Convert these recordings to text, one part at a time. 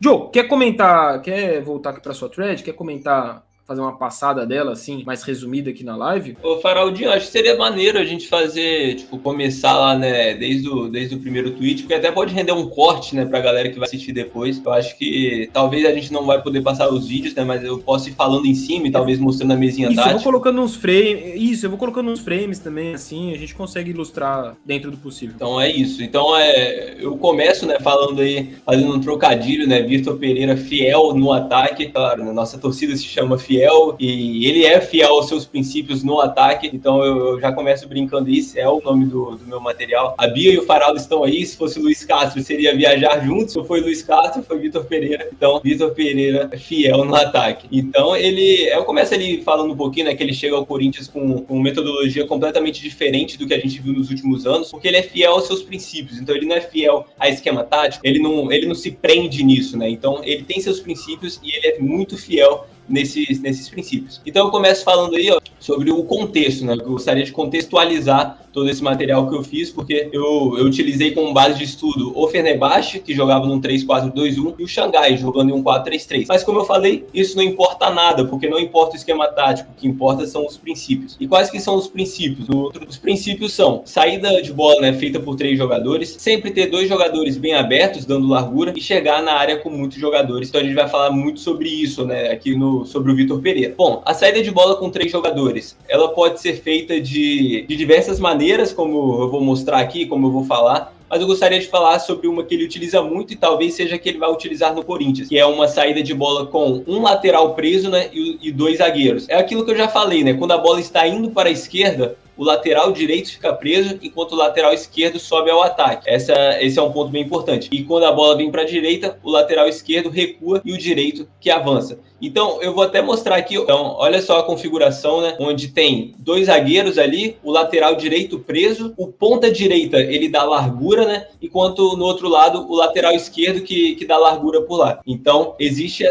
Joe, quer comentar, quer voltar aqui para sua thread, quer comentar, fazer uma passada dela, assim, mais resumida aqui na live? Ô, Faraldinho, acho que seria maneiro a gente fazer, tipo, começar lá, né, desde o primeiro tweet, porque até pode render um corte, né, pra galera que vai assistir depois. Eu acho que talvez a gente não vai poder passar os vídeos, né, mas eu posso ir falando em cima e talvez mostrando a mesinha Isso, tática. eu vou colocando uns frames, isso, eu vou colocando uns frames também, assim, a gente consegue ilustrar dentro do possível. Então é isso. Então eu começo, né, falando aí, fazendo um trocadilho, né, Vitor Pereira fiel no ataque. Claro, né, nossa torcida se chama Fiel e ele é fiel aos seus princípios no ataque. Então eu já começo brincando isso, é o nome do meu material. A Bia e o Faraldo estão aí. Se fosse Luiz Castro, seria Viajar Juntos. Se foi Luiz Castro, foi Vitor Pereira. Então, Vitor Pereira fiel no ataque. Então eu começo ali falando um pouquinho, né, que ele chega ao Corinthians com metodologia completamente diferente do que a gente viu nos últimos anos, porque ele é fiel aos seus princípios. Então ele não é fiel a esquema tático, ele não se prende nisso, né? Então ele tem seus princípios e ele é muito fiel nesses princípios. Então eu começo falando aí, ó, sobre o contexto, né? Eu gostaria de contextualizar todo esse material que eu fiz, porque eu utilizei como base de estudo o Fenerbahçe, que jogava num 3-4-2-1, e o Xangai, jogando em um 4-3-3. Mas como eu falei, isso não importa nada, porque não importa o esquema tático, o que importa são os princípios. E quais que são os princípios? Os princípios são saída de bola, né, feita por 3 jogadores, sempre ter 2 jogadores bem abertos, dando largura, e chegar na área com muitos jogadores. Então a gente vai falar muito sobre isso, né, aqui sobre o Vitor Pereira. Bom, a saída de bola com 3 jogadores, ela pode ser feita de diversas maneiras, como eu vou mostrar aqui, como eu vou falar, mas eu gostaria de falar sobre uma que ele utiliza muito e talvez seja que ele vai utilizar no Corinthians, que é uma saída de bola com um lateral preso, né, e 2 zagueiros. É aquilo que eu já falei, né, quando a bola está indo para a esquerda, o lateral direito fica preso, enquanto o lateral esquerdo sobe ao ataque. Esse é um ponto bem importante. E quando a bola vem para a direita, o lateral esquerdo recua e o direito que avança. Então, eu vou até mostrar aqui. Então, olha só a configuração, né? Onde tem 2 zagueiros ali, o lateral direito preso, o ponta direita ele dá largura, né? Enquanto no outro lado, o lateral esquerdo que dá largura por lá. Então, existe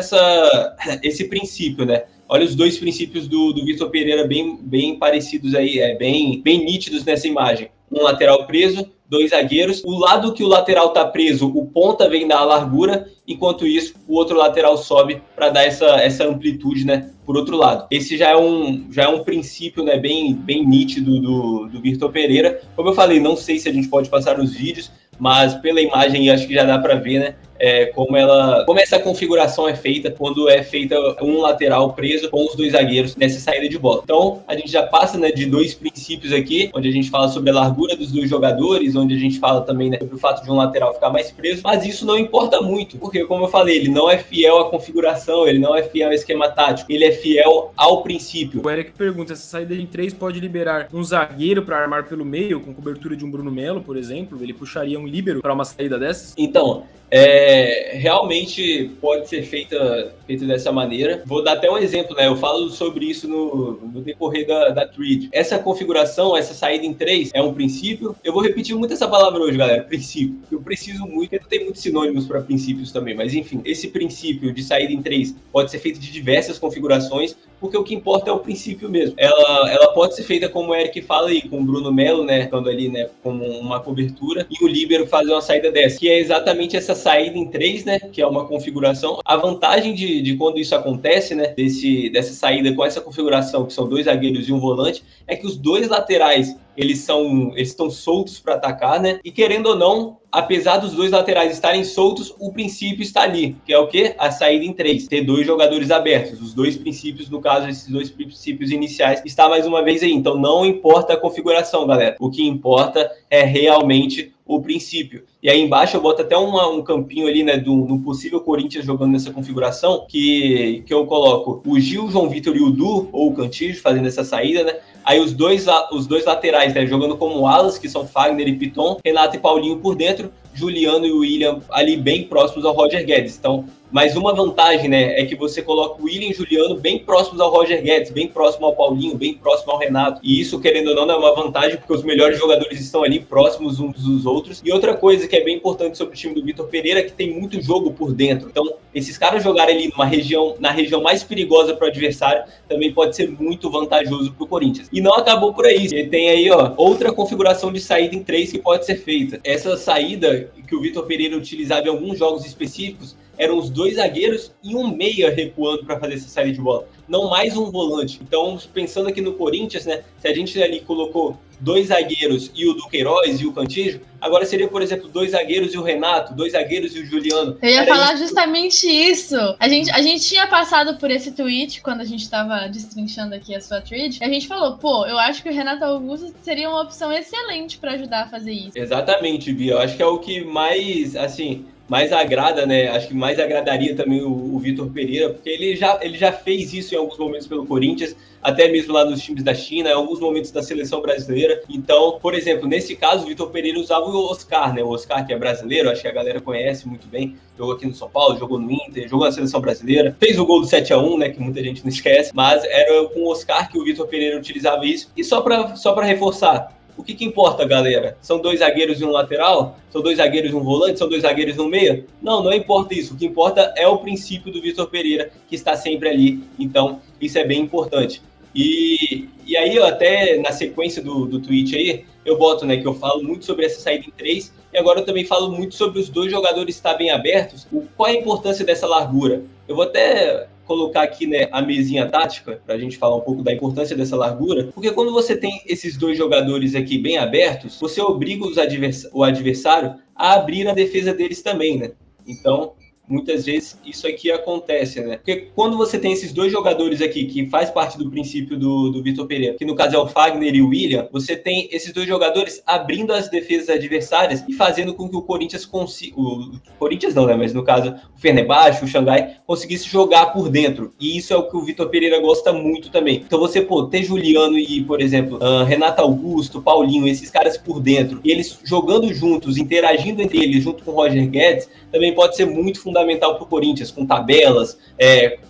esse princípio, né? Olha os 2 princípios do Vitor Pereira bem parecidos aí, bem nítidos nessa imagem. Um lateral preso, 2 zagueiros. O lado que o lateral está preso, o ponta vem dar a largura, enquanto isso, o outro lateral sobe para dar essa amplitude, né, por outro lado. Esse já é um princípio, né, bem nítido do Vitor Pereira. Como eu falei, não sei se a gente pode passar os vídeos, mas pela imagem acho que já dá para ver, né, como essa configuração é feita quando é feita um lateral preso com os 2 zagueiros nessa saída de bola. Então, a gente já passa, né, de 2 princípios aqui, onde a gente fala sobre a largura dos 2 jogadores, onde a gente fala também, né, sobre o fato de um lateral ficar mais preso, mas isso não importa muito, porque, como eu falei, ele não é fiel à configuração, ele não é fiel ao esquema tático, ele é fiel ao princípio. O Eric pergunta, essa saída em 3 pode liberar um zagueiro para armar pelo meio, com cobertura de um Bruno Melo, por exemplo? Ele puxaria um líbero para uma saída dessas? Então, realmente pode ser feita dessa maneira. Vou dar até um exemplo, né? Eu falo sobre isso no decorrer da thread. Essa configuração, essa saída em 3 é um princípio. Eu vou repetir muito essa palavra hoje, galera, princípio. Eu preciso muito, porque tem muitos sinônimos para princípios também, mas enfim, esse princípio de saída em 3 pode ser feito de diversas configurações, porque o que importa é o princípio mesmo. Ela pode ser feita como o Eric fala aí, com o Bruno Melo, né, ficando ali, né, como uma cobertura, e o líbero fazer uma saída dessa, que é exatamente essa saída em 3, né, que é uma configuração. A vantagem de quando isso acontece, né, dessa saída com essa configuração, que são 2 zagueiros e um volante, é que os 2 laterais eles estão soltos para atacar, né? E querendo ou não, apesar dos 2 laterais estarem soltos, o princípio está ali, que é o quê? A saída em 3, ter 2 jogadores abertos. Os 2 princípios, no caso, esses 2 princípios iniciais, está mais uma vez aí. Então não importa a configuração, galera. O que importa é realmente o princípio. E aí embaixo eu boto até um campinho ali, né, do possível Corinthians jogando nessa configuração, que eu coloco o Gil, o João Vitor e o Du, ou o Cantillo, fazendo essa saída, né? Aí os dois laterais, né, jogando como alas, que são Fagner e Piton, Renato e Paulinho por dentro, Juliano e William ali bem próximos ao Roger Guedes. Então, mais uma vantagem, né, é que você coloca o William e Juliano bem próximos ao Roger Guedes, bem próximo ao Paulinho, bem próximo ao Renato. E isso, querendo ou não, é uma vantagem, porque os melhores jogadores estão ali próximos uns dos outros. E outra coisa que é bem importante sobre o time do Vitor Pereira é que tem muito jogo por dentro. Então, esses caras jogarem ali na região mais perigosa para o adversário também pode ser muito vantajoso para o Corinthians. E não acabou por aí. Ele tem aí, ó, outra configuração de saída em 3 que pode ser feita. Essa saída que o Vitor Pereira utilizava em alguns jogos específicos eram os 2 zagueiros e um meia recuando para fazer essa saída de bola, não mais um volante. Então, pensando aqui no Corinthians, né, se a gente ali colocou 2 zagueiros e o Duqueiroz e o Cantillo, agora seria, por exemplo, 2 zagueiros e o Renato, 2 zagueiros e o Juliano. Eu ia falar justamente isso. A gente tinha passado por esse tweet quando a gente estava destrinchando aqui a sua thread. A gente falou, pô, eu acho que o Renato Augusto seria uma opção excelente para ajudar a fazer isso. Exatamente, Bia. Eu acho que é o que mais, assim, mais agrada, né? Acho que mais agradaria também o Vitor Pereira, porque ele já fez isso em alguns momentos pelo Corinthians, até mesmo lá nos times da China, em alguns momentos da seleção brasileira. Então, por exemplo, nesse caso, o Vitor Pereira usava o Oscar, né? O Oscar, que é brasileiro, acho que a galera conhece muito bem. Jogou aqui no São Paulo, jogou no Inter, jogou na seleção brasileira. Fez o gol do 7-1, né? Que muita gente não esquece. Mas era com o Oscar que o Vitor Pereira utilizava isso. E só para reforçar, o que importa, galera? São 2 zagueiros e um lateral? São 2 zagueiros e um volante? São 2 zagueiros e um meia? Não importa isso. O que importa é o princípio do Vitor Pereira, que está sempre ali. Então, isso é bem importante. E aí, eu até na sequência do tweet aí, eu boto, né, que eu falo muito sobre essa saída em 3, e agora eu também falo muito sobre os 2 jogadores estarem abertos. Qual é a importância dessa largura? Eu vou até colocar aqui, né, a mesinha tática, para a gente falar um pouco da importância dessa largura, porque quando você tem esses 2 jogadores aqui bem abertos, você obriga o adversário a abrir a defesa deles também, né? Então, muitas vezes isso aqui acontece, né? Porque quando você tem esses 2 jogadores aqui, que faz parte do princípio do Vitor Pereira, que no caso é o Fagner e o William, você tem esses 2 jogadores abrindo as defesas adversárias e fazendo com que o Corinthians consiga... O Corinthians não, né? Mas no caso, o Fenerbahçe, o Xangai, conseguisse jogar por dentro. E isso é o que o Vitor Pereira gosta muito também. Então você, ter Juliano e, por exemplo, Renato Augusto, Paulinho, esses caras por dentro, e eles jogando juntos, interagindo entre eles, junto com o Roger Guedes, também pode ser muito fundamental para o Corinthians, com tabelas,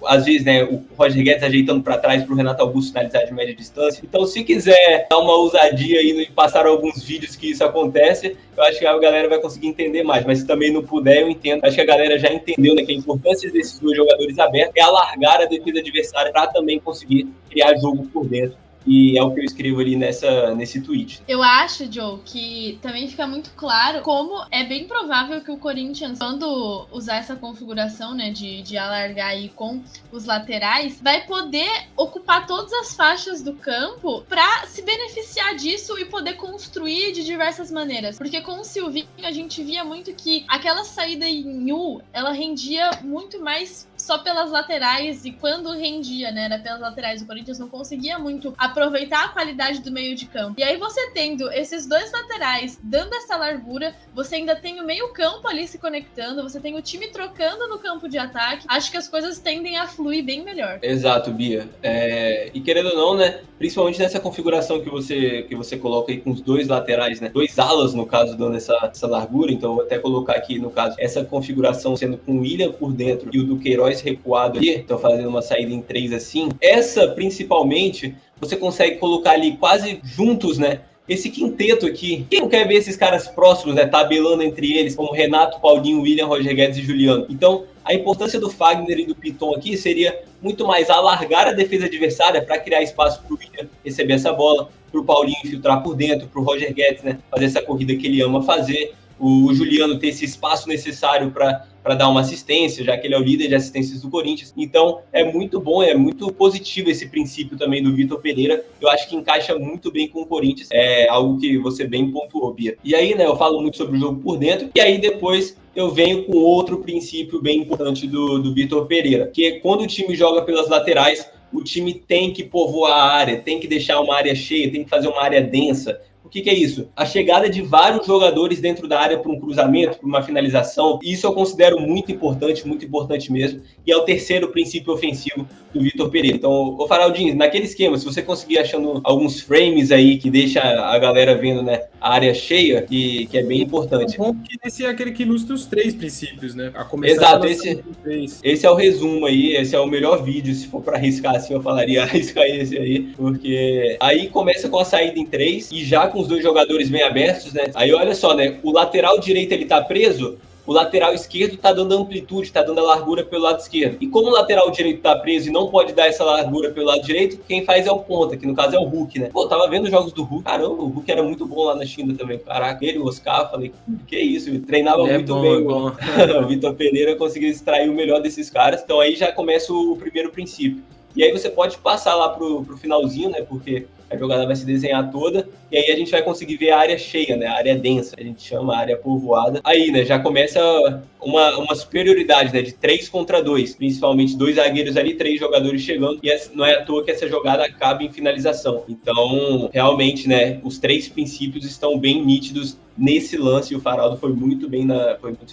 às vezes, né, o Roger Guedes ajeitando para trás para o Renato Augusto finalizar de média distância. Então, se quiser dar uma ousadia aí e passar alguns vídeos que isso acontece, eu acho que a galera vai conseguir entender mais. Mas se também não puder, eu entendo. Acho que a galera já entendeu, né, que a importância desses 2 jogadores abertos é alargar a defesa adversária para também conseguir criar jogo por dentro. E é o que eu escrevo ali nesse tweet. Eu acho, Joe, que também fica muito claro como é bem provável que o Corinthians, quando usar essa configuração, né, de alargar aí com os laterais, vai poder ocupar todas as faixas do campo para se beneficiar disso e poder construir de diversas maneiras. Porque com o Silvinho a gente via muito que aquela saída em U, ela rendia muito mais só pelas laterais, e quando rendia, né, era pelas laterais, o Corinthians não conseguia muito aproveitar a qualidade do meio de campo. E aí você tendo esses 2 laterais dando essa largura, você ainda tem o meio campo ali se conectando, você tem o time trocando no campo de ataque, acho que as coisas tendem a fluir bem melhor. Exato, Bia. E querendo ou não, né, principalmente nessa configuração que você coloca aí com os 2 laterais, né, 2 alas, no caso, dando essa largura, então eu vou até colocar aqui, no caso, essa configuração sendo com o William por dentro e o Duqueiroz recuado ali, então fazendo uma saída em 3 assim, essa principalmente você consegue colocar ali quase juntos, né, esse quinteto aqui. Quem não quer ver esses caras próximos, né, tabelando entre eles, como Renato, Paulinho, William, Roger Guedes e Juliano. Então, a importância do Fagner e do Piton aqui seria muito mais alargar a defesa adversária para criar espaço para o William receber essa bola, para o Paulinho infiltrar por dentro, para o Roger Guedes, né, fazer essa corrida que ele ama fazer, o Juliano ter esse espaço necessário para dar uma assistência, já que ele é o líder de assistências do Corinthians. Então, é muito bom, é muito positivo esse princípio também do Vitor Pereira. Eu acho que encaixa muito bem com o Corinthians. É algo que você bem pontuou, Bia. E aí, né, eu falo muito sobre o jogo por dentro, e aí depois eu venho com outro princípio bem importante do Vitor Pereira, que é quando o time joga pelas laterais, o time tem que povoar a área, tem que deixar uma área cheia, tem que fazer uma área densa. O que é isso? A chegada de vários jogadores dentro da área para um cruzamento, para uma finalização, isso eu considero muito importante mesmo, e é o terceiro princípio ofensivo do Vitor Pereira. Então, ô Faraldinho, naquele esquema, se você conseguir achando alguns frames aí que deixa a galera vendo, né, a área cheia, que é bem importante. O bom que esse é aquele que ilustra os 3 princípios, né? A começar exato, esse é o resumo aí, esse é o melhor vídeo, se for para arriscar assim, eu falaria arriscar esse aí, porque aí começa com a saída em 3 e já com os 2 jogadores bem abertos, né? Aí olha só, né? O lateral direito ele tá preso, o lateral esquerdo tá dando amplitude, tá dando a largura pelo lado esquerdo. E como o lateral direito tá preso e não pode dar essa largura pelo lado direito, quem faz é o ponta, que no caso é o Hulk, né? Pô, tava vendo os jogos do Hulk, caramba, o Hulk era muito bom lá na China também. Caraca, ele, o Oscar, falei, que isso, ele treinava muito bem. O Vitor Pereira conseguiu extrair o melhor desses caras. Então aí já começa o primeiro princípio. E aí você pode passar lá pro finalzinho, né? Porque a jogada vai se desenhar toda, e aí a gente vai conseguir ver a área cheia, né? A área densa, a gente chama a área povoada. Aí, né, já começa uma superioridade, né? De 3 contra 2, principalmente 2 zagueiros ali, 3 jogadores chegando, e não é à toa que essa jogada acaba em finalização. Então, realmente, né, os 3 princípios estão bem nítidos nesse lance, e o Faraldo foi muito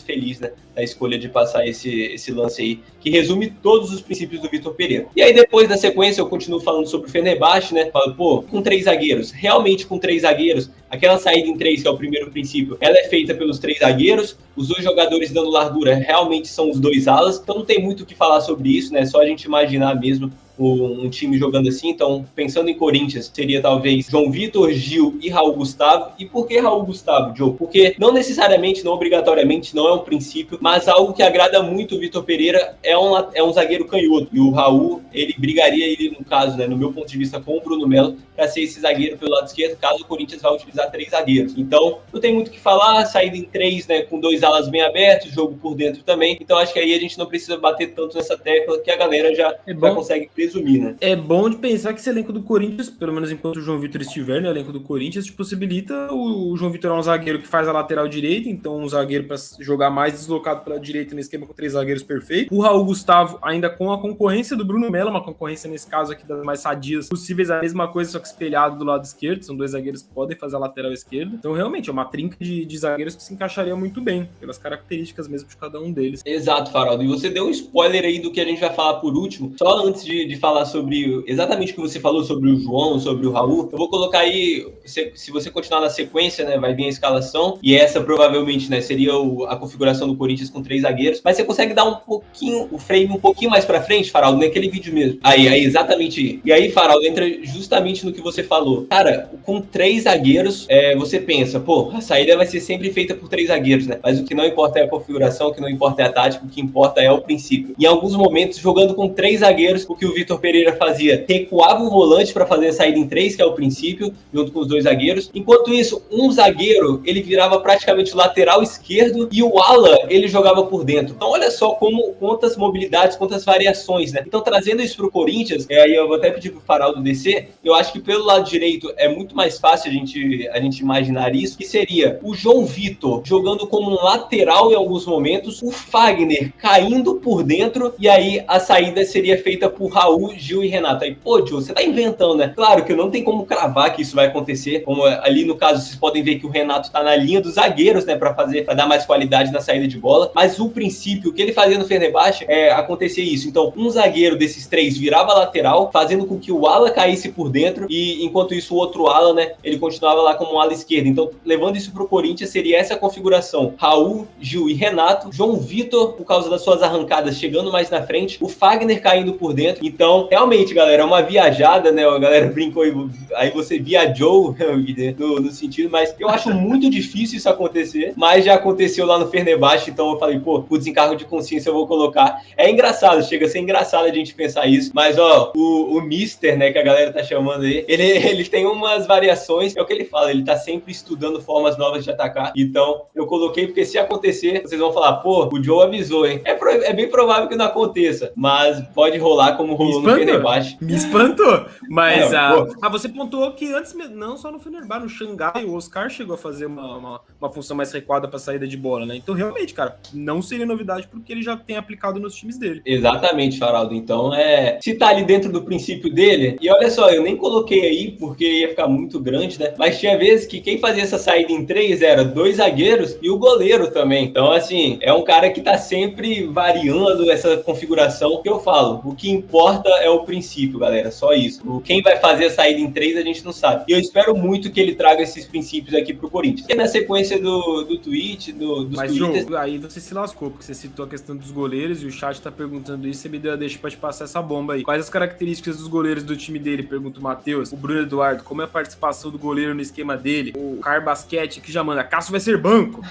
feliz, né, na escolha de passar esse lance aí, que resume todos os princípios do Vitor Pereira. E aí, depois da sequência, eu continuo falando sobre o Fenerbahçe, né? Falo, pô, com 3 zagueiros, realmente com 3 zagueiros, aquela saída em 3, que é o primeiro princípio, ela é feita pelos 3 zagueiros, os 2 jogadores dando largura realmente são os 2 alas, então não tem muito o que falar sobre isso, né? Só a gente imaginar mesmo um time jogando assim. Então, pensando em Corinthians, seria talvez João Vitor, Gil e Raul Gustavo. E por que Raul Gustavo, Joe? Porque não necessariamente, não obrigatoriamente, não é um princípio, mas algo que agrada muito o Vitor Pereira é um zagueiro canhoto. E o Raul, ele brigaria, no caso, né, no meu ponto de vista, com o Bruno Melo, para ser esse zagueiro pelo lado esquerdo, caso o Corinthians vá utilizar 3 zagueiros. Então, não tem muito o que falar, saída em 3, né, com 2 alas bem abertos, jogo por dentro também. Então, acho que aí a gente não precisa bater tanto nessa tecla, que a galera já consegue presumir, né? É bom de pensar que esse elenco do Corinthians, pelo menos enquanto o João Vitor estiver no elenco do Corinthians, te possibilita o João Vitor é um zagueiro que faz a lateral direita, então um zagueiro para jogar mais deslocado pela direita no esquema com 3 zagueiros perfeito. O Raul Gustavo ainda com a concorrência do Bruno Melo, uma concorrência nesse caso aqui das mais sadias possíveis, a mesma coisa, só que espelhado do lado esquerdo, são 2 zagueiros que podem fazer a lateral esquerda. Então realmente é uma trinca de zagueiros que se encaixaria muito bem, pelas características mesmo de cada um deles. Exato, Faraldo. E você deu um spoiler aí do que a gente vai falar por último, só antes de falar sobre exatamente o que você falou sobre o João, sobre o Raul. Eu vou colocar aí, se você continuar na sequência, né, vai vir a escalação, e essa provavelmente, né, seria a configuração do Corinthians com 3 zagueiros, mas você consegue dar um pouquinho, o frame um pouquinho mais pra frente, Faraldo, naquele vídeo mesmo. Aí exatamente. E aí, Faraldo, entra justamente no que você falou. Cara, com 3 zagueiros, você pensa, pô, a saída vai ser sempre feita por 3 zagueiros, né? Mas o que não importa é a configuração, o que não importa é a tática, o que importa é o princípio. Em alguns momentos, jogando com 3 zagueiros, o que o Vitor Pereira fazia, recuava o volante para fazer a saída em 3, que é o princípio, junto com os 2 zagueiros. Enquanto isso, um zagueiro, ele virava praticamente o lateral esquerdo e o ala, ele jogava por dentro. Então, olha só quantas mobilidades, quantas variações, né? Então, trazendo isso pro Corinthians, aí eu vou até pedir pro Faraldo descer, eu acho que pelo lado direito é muito mais fácil a gente imaginar isso, que seria o João Vitor jogando como um lateral em alguns momentos, o Fagner caindo por dentro, e aí a saída seria feita por Raul, Gil e Renato. Aí, pô, Gil, você tá inventando, né? Claro que não tem como cravar que isso vai acontecer, como ali no caso vocês podem ver que o Renato tá na linha dos zagueiros, né, para dar mais qualidade na saída de bola, mas o princípio, o que ele fazia no Fenerbahçe é acontecer isso. Então, um zagueiro desses 3 virava lateral, fazendo com que o ala caísse por dentro, e enquanto isso o outro ala, né, ele continuava lá como ala esquerda. Então, levando isso pro Corinthians, seria essa configuração: Raul, Gil e Renato, João Vitor, por causa das suas arrancadas, chegando mais na frente, o Fagner caindo por dentro. Então, realmente, galera, é uma viajada, né? A galera brincou aí você viajou no sentido, mas eu acho muito difícil isso acontecer, mas já aconteceu lá no Fenerbahçe, então eu falei, pô, o desencargo de consciência eu vou colocar. É engraçado, chega a ser engraçado a gente pensar isso, mas ó, o Mister, né, que a galera tá chamando aí, ele tem umas variações, é o que ele fala, ele tá sempre estudando formas novas de atacar, então eu coloquei porque se acontecer, vocês vão falar, pô, o Joe avisou, hein? É bem provável que não aconteça, mas pode rolar como rolou no Fenerbahçe. Me espantou, mas você pontuou que antes, não só no Fenerbahçe, no Xangai, o Oscar chegou a fazer uma função mais recuada para saída de bola, né? Então, realmente, cara, não seria novidade porque ele já tem aplicado nos times dele. Exatamente, Faraldo. Então, se tá ali dentro do princípio dele, e olha só, eu nem coloquei aí porque ia ficar muito grande, né? Mas tinha vezes que quem fazia essa saída em 3 era 2 zagueiros e o goleiro também. Então, assim, é um cara que tá sempre variando essa configuração que eu falo. O que importa importa é o princípio, galera, só isso. Quem vai fazer a saída em 3 a gente não sabe. E eu espero muito que ele traga esses princípios aqui pro Corinthians. E na sequência do tweet, dos Mas, tweets... João, aí você se lascou, porque você citou a questão dos goleiros e o chat tá perguntando isso, você me deu a deixa pra te passar essa bomba aí. Quais as características dos goleiros do time dele? Pergunta o Matheus. O Bruno Eduardo, como é a participação do goleiro no esquema dele? O Car Basquete que já manda, Cássio vai ser banco.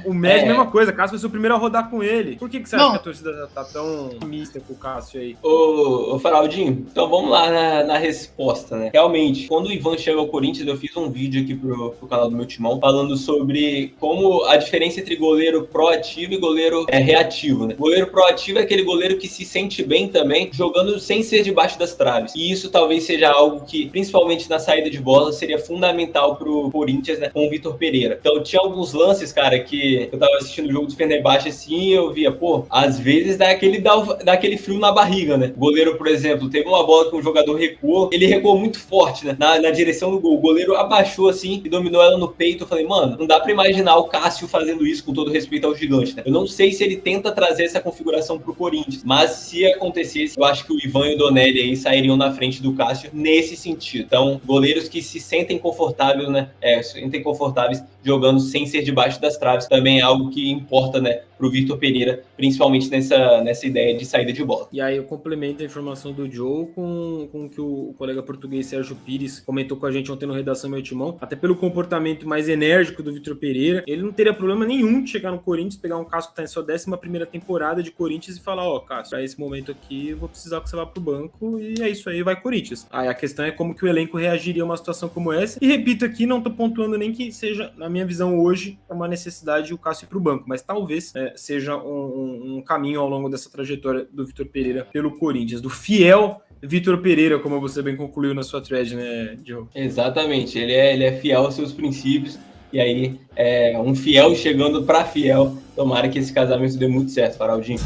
O Médio, mesma coisa, Cássio vai ser o primeiro a rodar com ele. Por que você acha que a torcida tá tão mista com o Cássio aí? Ô Faraldinho, então vamos lá na resposta, né? Realmente, quando o Ivan chega ao Corinthians, eu fiz um vídeo aqui pro canal do meu timão, falando sobre como a diferença entre goleiro proativo e goleiro reativo, né? Goleiro proativo é aquele goleiro que se sente bem também, jogando sem ser debaixo das traves. E isso talvez seja algo que, principalmente na saída de bola, seria fundamental pro Corinthians, né? Com o Vitor Pereira. Então, tinha alguns lances, cara, que eu tava assistindo o jogo do Fenerbahçe assim, e eu via, às vezes dá aquele frio na barriga, né? O goleiro, por exemplo, teve uma bola que um jogador recuou, ele recuou muito forte, né? Na direção do gol. O goleiro abaixou assim e dominou ela no peito. Eu falei, mano, não dá pra imaginar o Cássio fazendo isso, com todo respeito ao gigante, né? Eu não sei se ele tenta trazer essa configuração pro Corinthians, mas se acontecesse, eu acho que o Ivan e o Donelli aí sairiam na frente do Cássio nesse sentido. Então, goleiros que se sentem confortáveis, né? Sentem confortáveis jogando sem ser debaixo das traves, também é algo que importa, né, pro Vitor Pereira, principalmente nessa ideia de saída de bola. E aí eu complemento a informação do Joe com o que o colega português Sérgio Pires comentou com a gente ontem no Redação Meu Timão, até pelo comportamento mais enérgico do Vitor Pereira, ele não teria problema nenhum de chegar no Corinthians, pegar um Cássio que tá em sua 11ª temporada de Corinthians e falar, Cássio, pra esse momento aqui eu vou precisar que você vá pro banco e é isso aí, vai Corinthians. Aí a questão é como que o elenco reagiria a uma situação como essa, e repito aqui, não tô pontuando nem que seja, na minha visão hoje, uma necessidade o Cássio ir pro banco, mas talvez seja um caminho ao longo dessa trajetória do Vitor Pereira pelo Corinthians, do fiel Vitor Pereira, como você bem concluiu na sua thread, né, Diogo? Exatamente, ele é fiel aos seus princípios, e aí um fiel chegando para fiel. Tomara que esse casamento dê muito certo, Faraldinho.